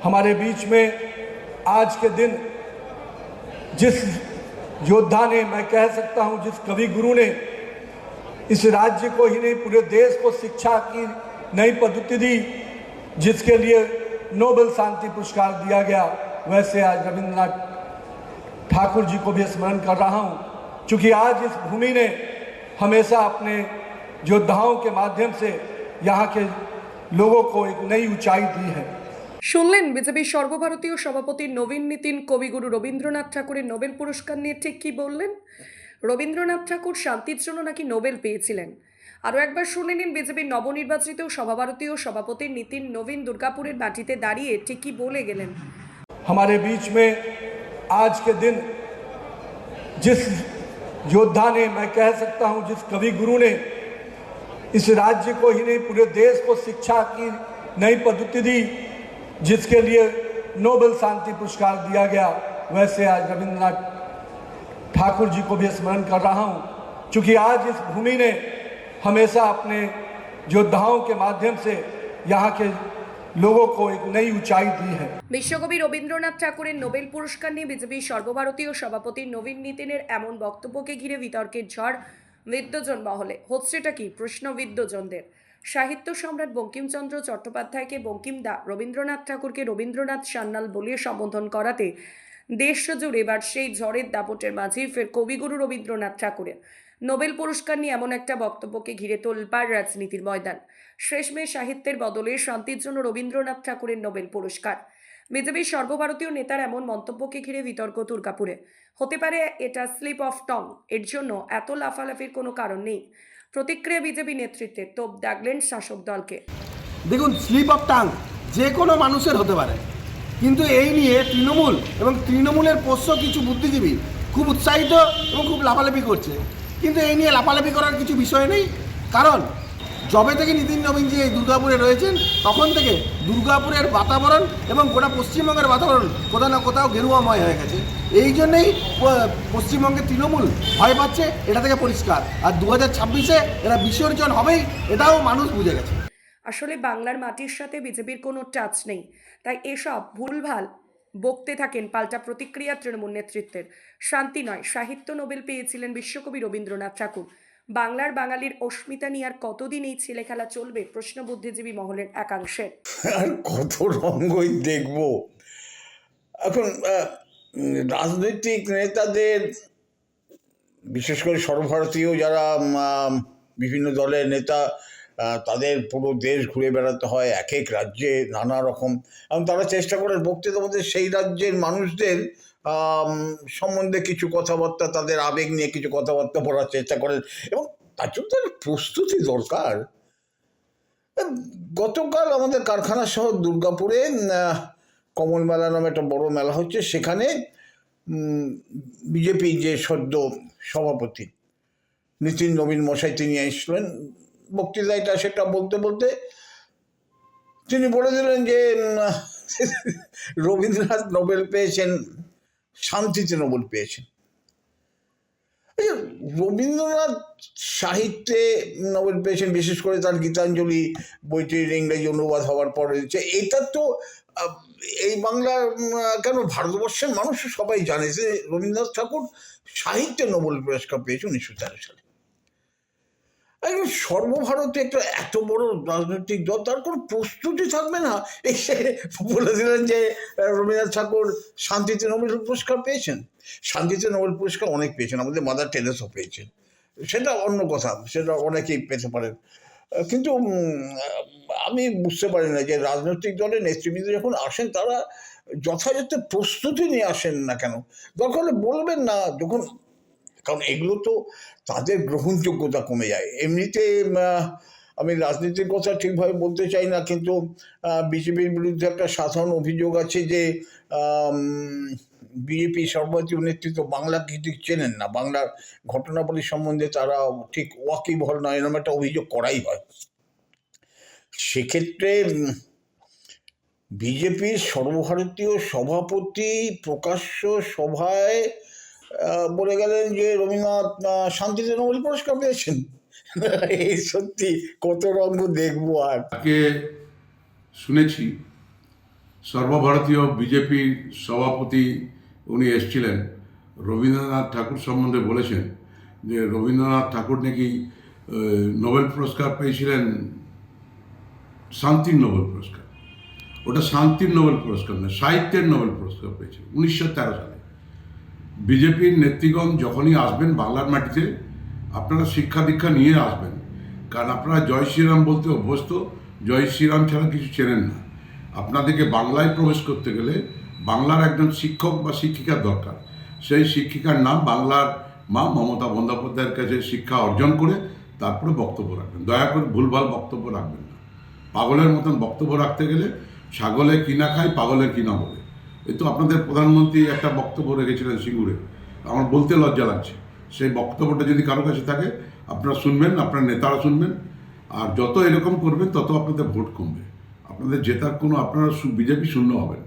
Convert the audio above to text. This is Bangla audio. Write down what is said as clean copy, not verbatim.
हमारे बीच में आज के दिन जिस योद्धा ने, मैं कह सकता हूं जिस कवि गुरु ने इस राज्य को ही नहीं पूरे देश को शिक्षा की नई पद्धति दी, जिसके लिए नोबेल शांति पुरस्कार दिया गया, वैसे आज रविंद्रनाथ ठाकुर जी को भी स्मरण कर रहा हूं, क्योंकि आज इस भूमि ने हमेशा अपने योद्धाओं के माध्यम से यहाँ के लोगों को एक नई ऊंचाई दी है। শুনলেন বিজেপির সর্বভারতীয় সভাপতি নবীন নীতিন কবিগুরু রবীন্দ্রনাথ ঠাকুরের নোবেল পুরস্কার নিয়ে ঠিক কি বললেন। রবীন্দ্রনাথ ঠাকুর শান্তির জন্য নাকি নোবেল পেয়েছিলেন। আরও একবার শুনে নিন বিজেপির নবনির্বাচিত সর্বভারতীয় সভাপতি নীতিন নবীন দুর্গাপুরের মাটিতে দাঁড়িয়ে ঠিক কি বলে গেলেন। हमारे बीच में आज के दिन जिस योद्धा ने, मैं कह सकता हूं जिस कवि गुरु ने इस राज्य को ही नहीं पूरे देश को शिक्षा की नई पद्धति दी, जिसके लिए नोबेल शांति पुरस्कार दिया गया, वैसे आज रविंद्रनाथ ठाकुर जी को भी स्मरण कर रहा हूं, क्योंकि आज इस भूमि ने हमेशा अपने योद्धाओं के माध्यम से यहाँ के लोगों को एक नई ऊंचाई दी है। বিশ্বকবি রবীন্দ্রনাথ ঠাকুরের নোবেল পুরস্কার নিয়ে বিজেপির সর্বভারতীয় সভাপতি নবীন নীতিনের এমন বক্তব্যকে ঘিরে বিতর্কের ঝড় বিদ্বজন মহলে। হচ্ছেটা কি প্রশ্ন বিদ্বজনদের। সাহিত্য সম্রাট বঙ্কিমচন্দ্র চট্টোপাধ্যায়কে বঙ্কিমদা, রবীন্দ্রনাথ ঠাকুরকে রবীন্দ্রনাথ সান্যাল বলে সম্বোধন করাতে দেশ জুড়ে এবার সেই ঝড়ের দাপটের মাঝেই ফের কবিগুরু রবীন্দ্রনাথ ঠাকুরের নোবেল পুরস্কার নিয়ে এমন একটা বক্তব্যকে ঘিরে তোলপাড় রাজনীতির ময়দান। শেষমেশ সাহিত্যের বদলে শান্তির জন্য রবীন্দ্রনাথ ঠাকুরের নোবেল পুরস্কার। বিজেপির সর্বভারতীয় নেতার এমন মন্তব্যকে ঘিরে বিতর্ক দুর্গাপুরে। হতে পারে এটা স্লিপ অফ টং, এর জন্য এত লাফালাফির কোনো কারণ নেই। প্রতিক্রিয়া বিজেপি নেতৃত্বের তোপ দাগলেন শাসক দলকে। দেখুন, স্লিপ অফ টাং যে কোনো মানুষের হতে পারে, কিন্তু এই নিয়ে তৃণমূল এবং তৃণমূলের পোষ্য কিছু বুদ্ধিজীবী খুব উৎসাহিত এবং খুব লাফালাফি করছে। কিন্তু এই নিয়ে লাফালাফি করার কিছু বিষয় নেই, কারণ যবে থেকে নীতিন নবীনজি এই দুর্গাপুরে রয়েছেন তখন থেকে দুর্গাপুরের বাতাবরণ এবং গোটা পশ্চিমবঙ্গের বাতাবরণ কোথাও না কোথাও গেরুয়াময় হয়ে গেছে। এই জন্যেই পশ্চিমবঙ্গের তৃণমূল ভয় পাচ্ছে, এটা থেকে পরিষ্কার। আর 2026-এ এরা বিসর্জন হবেই, এটাও মানুষ বুঝে গেছে। আসলে বাংলার মাটির সাথে বিজেপির কোনো টাচ নেই, তাই এসব ভুলভাল বকতে থাকেন পাল্টা প্রতিক্রিয়া তৃণমূল নেতৃত্বের। শান্তি নয়, সাহিত্য নোবেল পেয়েছিলেন বিশ্বকবি রবীন্দ্রনাথ ঠাকুর। বাংলার বাঙালির অস্মিতা নিয়ে আর কতদিন এই ছেলে খেলা চলবে, প্রশ্ন বুদ্ধিজীবী মহলের একাংশের। আর কত রঙ্গই দেখবো এখন। রাজনৈতিক নেতাদের, বিশেষ করে সর্বভারতীয় যারা বিভিন্ন দলের নেতা, তাদের পুরো দেশ ঘুরে বেড়াতে হয়, এক এক রাজ্যে নানা রকম, এবং তারা চেষ্টা করেন বক্তৃতার মধ্যে সেই রাজ্যের মানুষদের সম্বন্ধে কিছু কথাবার্তা, তাদের আবেগ নিয়ে কিছু কথাবার্তা বলার চেষ্টা করেন, এবং তার জন্য তার প্রস্তুতি দরকার। গতকাল আমাদের কারখানা শহর দুর্গাপুরে কমল মেলা নামে একটা বড় মেলা হচ্ছে, সেখানে বিজেপি যে সদ্য সভাপতি নীতিন নবীন মশাই তিনি এসেছিলেন। বক্তৃতা সেটা বলতে বলতে তিনি বলে দিলেন যে রবীন্দ্রনাথ নোবেল পেয়েছেন, শান্তিতে নোবেল পেয়েছেন। রবীন্দ্রনাথ সাহিত্যে নোবেল পেয়েছেন, বিশেষ করে তার গীতাঞ্জলি বইটির ইংরেজি অনুবাদ হওয়ার পর হয়েছে। এটা তো এই বাংলার কেন ভারতবর্ষের মানুষ সবাই জানে যে রবীন্দ্রনাথ ঠাকুর সাহিত্যে নোবেল পুরস্কার পেয়েছে 1913 সালে। একদম সর্বভারতীয় একটা এত বড় রাজনৈতিক দল, তার কোনো প্রস্তুতি থাকবে না, এসে বলে দিলেন যে রবীন্দ্রনাথ ঠাকুর শান্তিতে নোবেল পুরস্কার পেয়েছেন। শান্তিতে নোবেল পুরস্কার অনেক পেয়েছেন, আমাদের মাদার টেরেসা পেয়েছেন, সেটা অন্য কথা, সেটা অনেকেই পেতে পারেন। কিন্তু আমি বুঝতে পারি না যে রাজনৈতিক দলের নেতৃবৃন্দ যখন আসেন তারা যথাযথ প্রস্তুতি নিয়ে আসেন না কেন। দরকার হলে বলবেন না, যখন, কারণ এগুলো তো তাদের গ্রহণযোগ্যতা কমে যায়। এমনিতে আমি রাজনীতির কথা ঠিকভাবে বলতে চাই না, কিন্তু বিজেপির বিরুদ্ধে একটা সাধারণ অভিযোগ আছে যে বিজেপি সর্বভারতীয় নেতৃত্ব বাংলাকে ঠিক চেনেন না, বাংলার ঘটনাবলী সম্বন্ধে তারা ঠিক ওয়াকিবহাল নয়, এরকম একটা অভিযোগ করাই হয়। সেক্ষেত্রে বিজেপির সর্বভারতীয় সভাপতি প্রকাশ্য সভায় বলে গেলেন যে রবীন্দ্রনাথ শান্তিতে নোবেল পুরস্কার পেয়েছেন। এই সত্যি কত রঙ্গ দেখবো। আর শুনেছি সর্বভারতীয় বিজেপির সভাপতি উনি এসেছিলেন, রবীন্দ্রনাথ ঠাকুর সম্বন্ধে বলেছেন যে রবীন্দ্রনাথ ঠাকুর নাকি নোবেল পুরস্কার পেয়েছিলেন, শান্তির নোবেল পুরস্কার। ওটা শান্তির নোবেল পুরস্কার নয়, সাহিত্যের নোবেল পুরস্কার পেয়েছে 1913 সালে। বিজেপির নেতৃগণ যখনই আসবেন বাংলার মাটিতে, আপনারা শিক্ষা দীক্ষা নিয়ে আসবেন, কারণ আপনারা জয় শ্রীরাম বলতে অভ্যস্ত, জয় শ্রীরাম ছাড়া কিছু চেনেন না। আপনাদেরকে বাংলায় প্রবেশ করতে গেলে বাংলার একজন শিক্ষক বা শিক্ষিকার দরকার। সেই শিক্ষিকার নাম বাংলার মা মমতা বন্দ্যোপাধ্যায়ের কাছে শিক্ষা অর্জন করে তারপরে বক্তব্য রাখবেন। দয়া করে ভুলভাল বক্তব্য রাখবেন না। পাগলের মতন বক্তব্য রাখতে গেলে ছাগলে কিনা খায়, পাগলের কিনা বলে। এই তো আপনাদের প্রধানমন্ত্রী একটা বক্তব্য রেখেছিলেন সিঙ্গুরে, আমার বলতে লজ্জা লাগছে। সেই বক্তব্যটা যদি কারো কাছে থাকে আপনারা শুনবেন, আপনার নেতারা শুনবেন, আর যত এরকম করবেন তত আপনাদের ভোট কমবে, আপনাদের জেতার কোনো, আপনারা বিজেপি শূন্য হবেন।